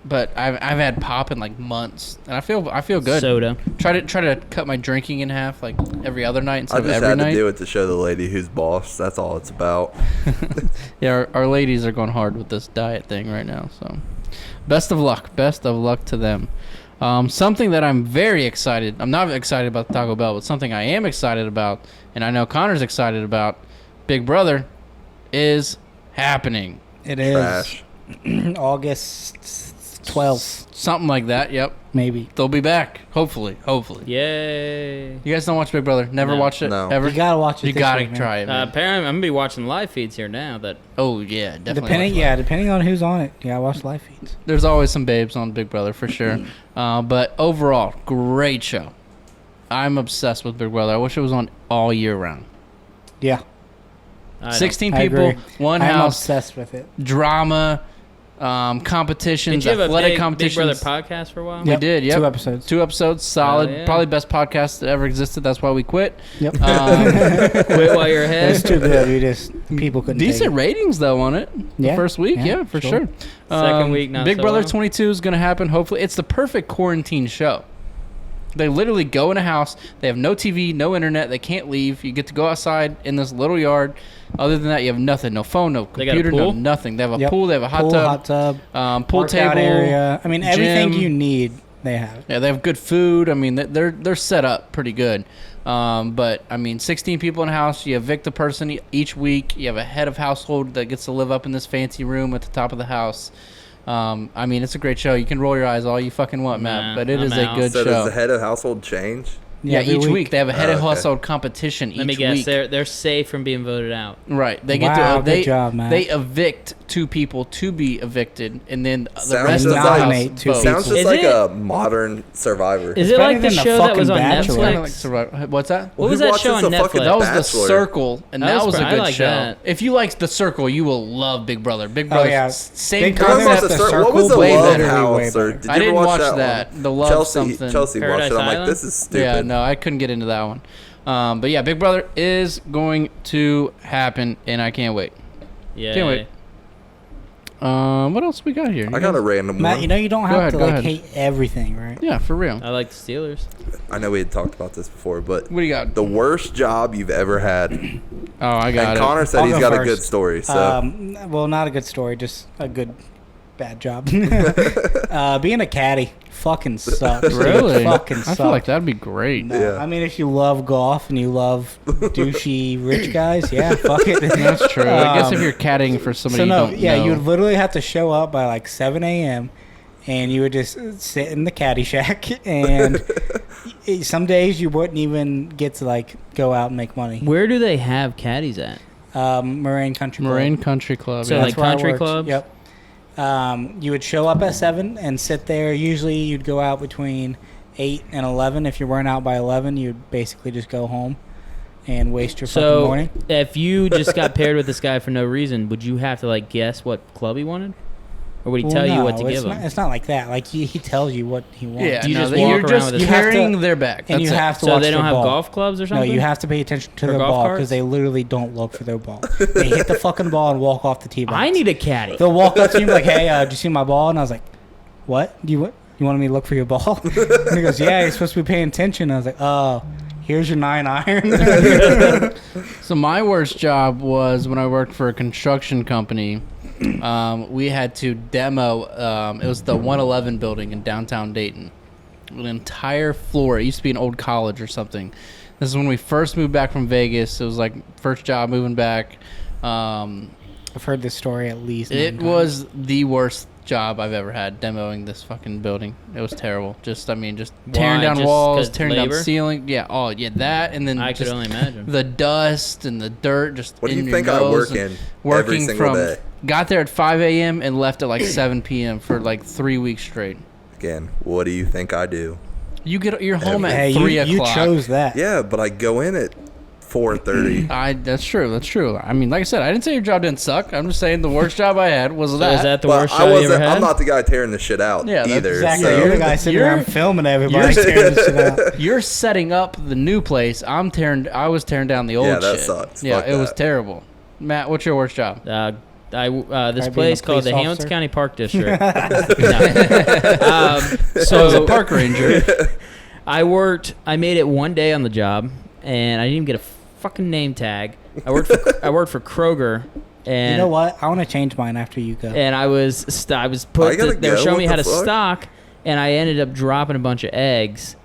But I've had pop in like months, and I feel good. Soda. Try to cut my drinking in half, like every other night I instead of just every had to night. do it to show the lady who's boss. That's all it's about. Yeah, our ladies are going hard with this diet thing right now. So, best of luck to them. Something that I'm very excited. I'm not excited about Taco Bell, but something I am excited about, and I know Connor's excited about. Big Brother is happening. It is Trash. August 12th, Something like that. Yep, maybe. they'll be back. Hopefully. Yay. You guys don't watch Big Brother? Never No. watched it No. ever. You gotta watch it. You this gotta week, man. try it. Man. Apparently, I'm going to be watching live feeds here now. That Oh yeah, definitely. Depending, watch it. depending on who's on it, you gotta watch live feeds. There's always some babes on Big Brother for sure. But overall, great show. I'm obsessed with Big Brother. I wish it was on all year round. Yeah, I don't- 16 I people, agree. one I'm house, obsessed with it. drama, Did competitions, you have a athletic Big Brother competitions. podcast for a while? We did, yep. 2 episodes. 2 episodes, solid. Oh, yeah. Probably best podcast that ever existed. That's why we quit. Yep. Quit while you're ahead. It's too good. We just people couldn't. take Decent it. ratings though on it. The Yeah, first week, yeah, yeah, for sure. sure. Second week, not Big so Brother well. 22 is going to happen. Hopefully, it's the perfect quarantine show. They literally go in a house. They have no TV, no internet. They can't leave. You get to go outside in this little yard. Other than that, you have nothing. No phone, no They got a computer, no pool? nothing. They have a Yep. pool. They have a hot Pool, tub. hot tub, Pool workout table area. I mean, everything gym. you need, they have. Yeah, they have good food. I mean, they're set up pretty good. But I mean, 16 people in a house. You evict a person each week. You have a head of household that gets to live up in this fancy room at the top of the house. I mean, it's a great show. You can roll your eyes all you fucking want, Matt, Nah, but it I'm is a out. good So does the show. head of household change? Yeah, every each week they have a head of Okay. household competition each Let me guess. week. They're safe from being voted out. Right. They get Wow, to good job, Matt. they evict 2 people to be evicted, and then the Sounds rest of the just like- Nominate 2 house votes. Sounds just Is like it- a modern Survivor. Is It's it better like the than the show that was on fucking It's Bachelor. kinda like Netflix? Survivor. What's that? What was who that show watches on the fucking Netflix? That was The Bachelor? Circle, and That that was was a pr- I good like show. that. If you like The Circle, you will love Big Brother. Big Oh, Brother, yeah. same Big What Brother was concept. at the the Cir- what was the Circle, way Love better. House? Way Or better. did you I ever didn't watch one? that. The Love Chelsea, something. Chelsea watched Paradise it. I'm like, Island? this is stupid. Yeah, no, I couldn't get into that one. But yeah, Big Brother is going to happen, and I can't wait. Yeah. Can't wait. What else we got here? I got a random Matt, one. you know you don't Go have ahead, to go like ahead. hate everything, right? Yeah, for real. I like the Steelers. I know we had talked about this before, but What do you got? the worst job you've ever had. And Oh, I got it. Connor said I'll he's go got a first. good story. So Well, not a good story, just a good bad job. Being a caddy fucking sucks. dude. Really? Fucking I sucks. feel like that'd be great. No, Yeah. I mean, if you love golf and you love douchey rich guys, yeah, fuck it. That's true. I guess if Um, you're caddying for somebody So you no, don't yeah, know. you would literally have to show up by like 7 a.m. and you would just sit in the caddy shack. And some days you wouldn't even get to like go out and make money. Where do they have caddies at? Moraine Country Club. Moraine Country Club. So, yeah. like, That's where I country worked. clubs? Yep. You would show up at 7 and sit there. Usually you'd go out between 8 and 11. If you weren't out by 11, you'd basically just go home and waste your fucking So, morning. if you just got paired with this guy for no reason, would you have to like guess what club he wanted, or would he Well, tell you what no, to it's give not, him? It's not like that. Like he tells you what he wants. Yeah, Do you no, just that walk you're around just with his- You have carrying to- their back. and That's you it. have to So watch they don't their have ball. golf clubs or No, something? you have to pay attention to Or their golf ball carts? because they literally don't look for their ball. They hit the fucking ball and walk off the tee box. I need a caddy. They'll walk up to you and be like, "Hey, did you see my ball?" And I was like, "What? You wanted me to look for your ball?" And he goes, "Yeah, you're supposed to be paying attention." I was like, "Oh, here's your 9 iron." So my worst job was when I worked for a construction company. We had to demo. It was the 111 building in downtown Dayton. An entire floor. It used to be an old college or something. This is when we first moved back from Vegas. It was like first job moving back. I've heard this story at least. It 9 times. was the worst job I've ever had demoing this fucking building. It was terrible. Just tearing Why? down Just walls, 'cause tearing labor? down ceiling. Yeah, that, and then I could just only imagine. the dust and the dirt. Just What do in you your think I nose work and in every Working single from day? got there at 5 a.m. and left at like 7 p.m. for like 3 weeks straight. Again, what do you think I do? You're home at Hey, 3 you o'clock. chose that. Yeah, but I go in at 4:30. That's true. I mean, like I said, I didn't say your job didn't suck. I'm just saying the worst job I had was So that. is that the But worst I job you ever wasn't. had? I'm not the guy tearing the shit out Yeah, that's either. Exactly. So. You're the guy sitting around filming everybody tearing this shit out. You're setting up the new place. I was tearing down the old Yeah, that shit. sucks. Yeah, Fuck it was that. terrible. Matt, what's your worst job? This being place a called the police Hamilton officer? County Park District. No. So as a park ranger. I made it one day on the job, and I didn't even get a fucking name tag. I worked for Kroger, and You know what? I want to change mine after you go. and I was I put. gotta They were go? showing me What how to the fuck? stock, and I ended up dropping a bunch of eggs,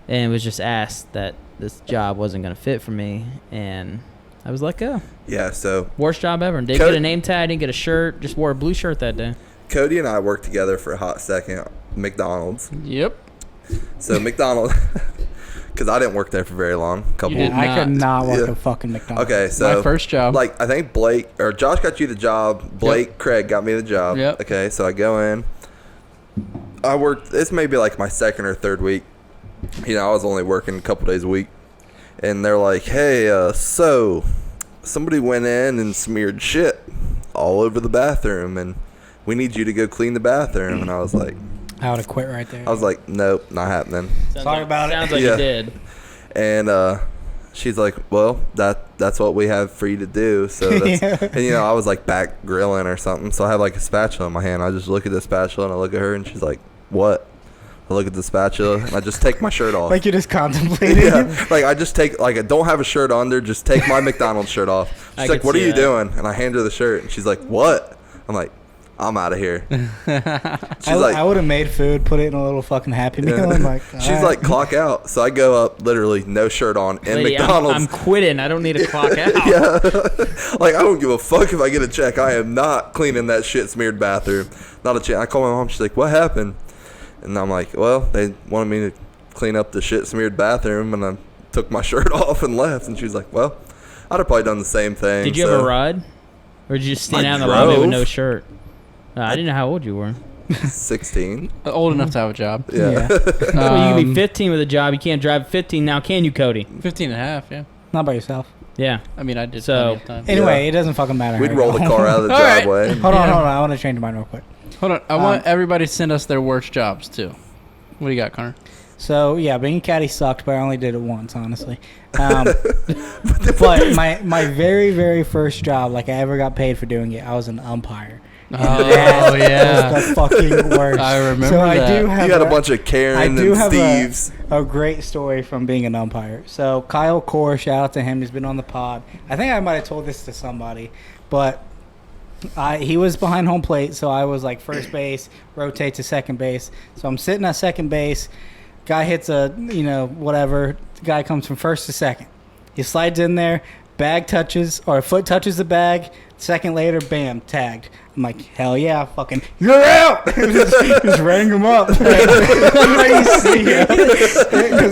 and was just asked that this job wasn't gonna fit for me, and I was let go. Yeah, so Worst job ever. Didn't get a name tag, didn't get a shirt, just wore a blue shirt that day. Cody and I worked together for a hot second at McDonald's. Yep. So McDonald's, because I didn't work there for very long. You did I could not work Yeah. a fucking McDonald's. Okay, so My first job. like I think Blake or Josh got you the job. Blake, Craig got me the job. Yep. Okay, so I go in. I worked. This may be like my second or third week. You know, I was only working a couple days a week, and they're like, "Hey, so somebody went in and smeared shit all over the bathroom, and we need you to go clean the bathroom." And I was like, I would have quit right there. "Nope, not happening." Sorry about it. Sounds like Yeah. you did. And she's like, "Well, that's what we have for you to do." So that's, Yeah. and you know, I was like back grilling or something, so I have like a spatula in my hand. I just look at the spatula and I look at her, and she's like, "What?" I look at the spatula and I just take my shirt off. Like you're just contemplating. Yeah, like I just take, like I don't have a shirt on there, just take my McDonald's shirt off. I She's like, could "What are see you that. doing?" And I hand her the shirt, and she's like, "What?" I'm like, "I'm out of here." She's I like, would have made food, put it in a little fucking Happy Meal, and like. she's alright. like, "Clock out." So I go up, literally no shirt on, in Lady, McDonald's. I'm quitting. I don't need to clock out. Yeah, like I don't give a fuck if I get a check. I am not cleaning that shit smeared bathroom. Not a chance. I call my mom. She's like, "What happened?" And I'm like, "Well, they wanted me to clean up the shit smeared bathroom," and I took my shirt off and left. And she was like, "Well, I'd have probably done the same thing." Did you have a ride? Or did you just stand I out in the lobby with drove. no shirt? I didn't know how old you were. 16. Old enough to have a job. Yeah. Well, you can be Um, 15 with a job. You can't drive 15 now, can you, Cody? 15 and a half, yeah. Not by yourself. Yeah. I mean, I did So- plenty of time. Anyway, it doesn't fucking matter. We'd how you roll the go. car out of the All right. driveway. Hold on. I want to change mine real quick. Hold on. I want everybody to send us their worst jobs, too. What do you got, Connor? So yeah, being a caddy sucked, but I only did it once, honestly. But my very very first job, like I ever got paid for doing it, I was an umpire. Oh, That yeah. was the fucking worst. I remember so I that. do have You got a bunch of Karen and Steves. a great story from being an umpire. So Kyle Core, shout out to him. He's been on the pod. I think I might have told this to somebody, but he was behind home plate, so I was like first base, rotate to second base. So I'm sitting at second base. Guy hits a, whatever. The guy comes from first to second. He slides in there. Bag touches, or foot touches the bag. Second later, bam, tagged. I'm like, hell yeah, fucking, you're out! just rang him up. Because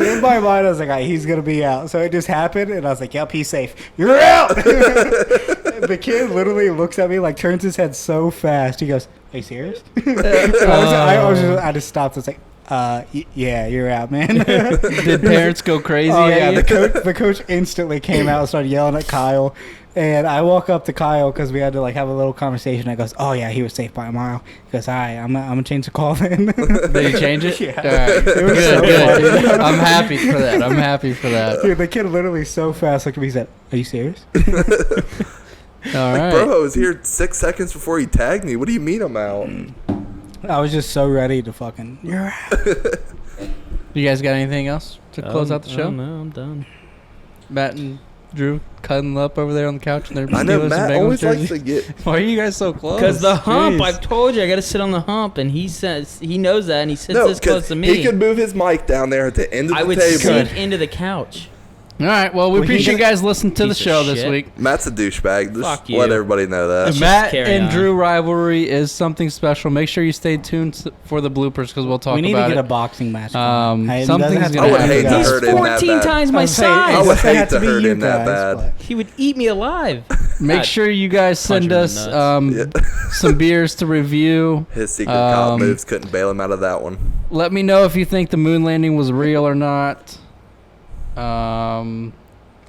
in my mind, I was like, he's going to be out. So it just happened, and I was like, yep, he's safe. You're out! The kid literally looks at me, like, turns his head so fast. He goes, are you serious? I just stopped. I was like, yeah, you're out, man. Did parents go crazy Oh at yeah, you? the coach instantly came out and started yelling at Kyle, and I walk up to Kyle because we had to like have a little conversation. I goes, "Oh yeah, he was safe by a mile." He goes, "All right, I'm gonna change the call then." Did he change it? Yeah. All right. It was so Good. funny. I'm happy for that. I'm happy for that. Dude, the kid literally so fast looked at me. He said, "Are you serious?" All Like, right. bro, I was here 6 seconds before he tagged me. What do you mean I'm out? I was just so ready to fucking. You're out. You guys got anything else to close out the show? No, I'm done. Matt and Drew cuddling up over there on the couch in their I know Steelers and Matt Bengals always likes jerseys. to get. Why are you guys so close? Because the hump, Jeez. I've told you, I got to sit on the hump, and he says he knows that, and he sits No, this close because to me. he could move his mic down there at the end of I the would table. sink into the couch. All right. Well, we We appreciate you can- guys listening to the Piece of show this shit. week. Matt's a douchebag. Just Fuck let you. everybody know that. Let's just Matt carry and on. Drew rivalry is something special. Make sure you stay tuned for the bloopers because we'll talk We need to about get it. a boxing match. Something's Something's gonna I would happen. hate to guys. hurt He's him that 14 bad. times my I size. would hate to hurt him that bad. He would eat me alive. Make sure you guys send Punch him in us the Yeah. some beers to review. His secret cop Um, moves couldn't bail him out of that one. Let me know if you think the moon landing was real or not.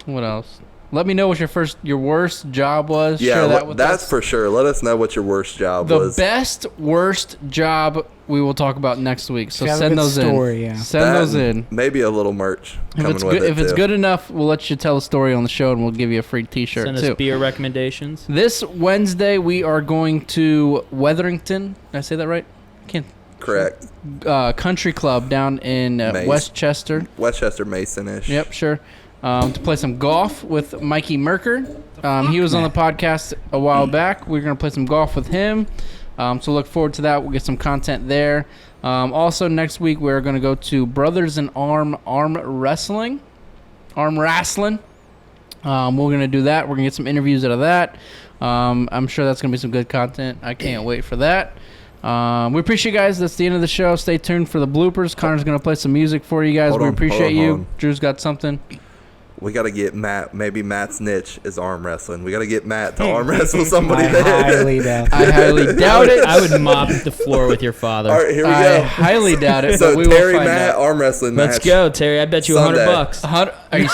What else? Let me know what your worst job was. Yeah, Share that with that's us. for sure. Let us know what your worst job The was. best worst job we will talk about next week. So If you have a send good those story, in. yeah. Send That those and in. Maybe a little merch If coming it's with good, it if it's too. good enough, we'll let you tell a story on the show, and we'll give you a free T-shirt Send too. us beer recommendations. This Wednesday we are going to Wetherington. Did I say that right? Can't. Correct. Country Club down in Mace. Westchester. Westchester Mason-ish. Yep, sure. To play some golf with Mikey Merker. He was on the podcast a while back. We're going to play some golf with him. So look forward to that. We'll get some content there. Also, next week, we're going to go to Brothers in Arm Wrestling. Arm Wrestling. We're going to do that. We're going to get some interviews out of that. I'm sure that's going to be some good content. I can't wait for that. We appreciate you guys. That's the end of the show. Stay tuned for the bloopers. Connor's going to play some music for you guys. Hold We on, appreciate hold you. on. Drew's got something. We got to get Matt. Maybe Matt's niche is arm wrestling. We got to get Matt to arm wrestle somebody I there. highly doubt. I highly doubt it. I would mop the floor with your father. All right, here we I go. highly doubt it, So but we will Terry find Matt out. arm wrestling Let's match. go, Terry. I bet you Sunday. $100. Are you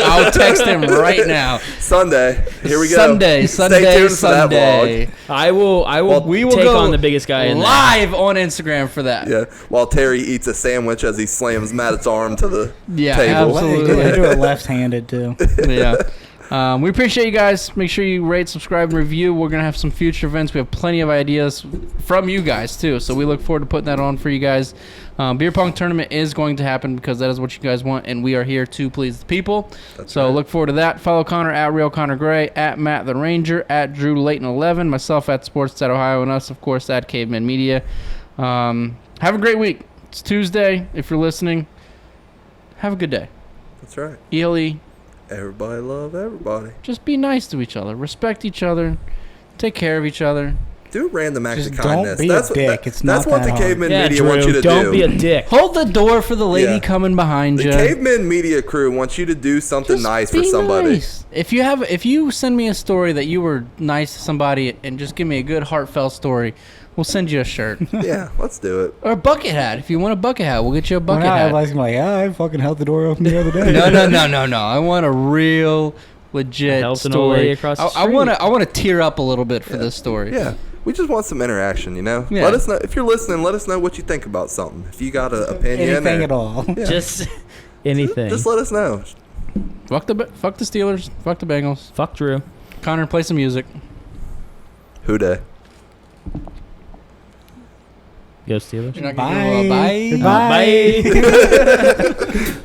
I'll text him right now. Sunday. Here we go. Sunday, Stay tuned for that Sunday. vlog. I will. Well, we will take go on the biggest guy in there. live on Instagram for that. Yeah, while Terry eats a sandwich as he slams Matt's arm to the Yeah, table. absolutely. I do it left-handed too. Yeah. We appreciate you guys. Make sure you rate, subscribe, and review. We're going to have some future events. We have plenty of ideas from you guys, too. So we look forward to putting that on for you guys. Beer pong tournament is going to happen because that is what you guys want, and we are here to please the people. So look forward to that. Follow Connor at Real Connor Gray, at Matt the Ranger, at Drew Layton 11, myself at Sports Ohio, and us, of course, at Cavemen Media. Have a great week. It's Tuesday. If you're listening, have a good day. That's right. ELE. Everybody love everybody. Just be nice to each other. Respect each other. Take care of each other. Do random acts Just of kindness. don't be a that's dick. What, It's that's not what that the hard. Cavemen Yeah, Media Drew, wants you to don't do. be a dick. Hold the door for the lady Yeah. coming behind The you. Cavemen Media crew wants you to do something Just nice for be somebody. nice. If you send me a story that you were nice to somebody and just give me a good heartfelt story, we'll send you a shirt Yeah, let's do it. or a bucket hat. If you want a bucket hat, we'll get you a When bucket I hat. was like, yeah, I fucking held the door open the other day. No. I want a real, legit Helped an old story. lady across the I want street. to tear up a little bit for this story. Yeah. We just want some interaction, you know? Yeah. Let us know. If you're listening, let us know what you think about something. If you got an opinion. Anything or- at all. Yeah. Just anything. Just let us know. Fuck the Steelers. Fuck the Bengals. Fuck Drew. Connor, play some music. Who day? Go Steelers. You're not gonna go, Bye. bye. Goodbye. Bye.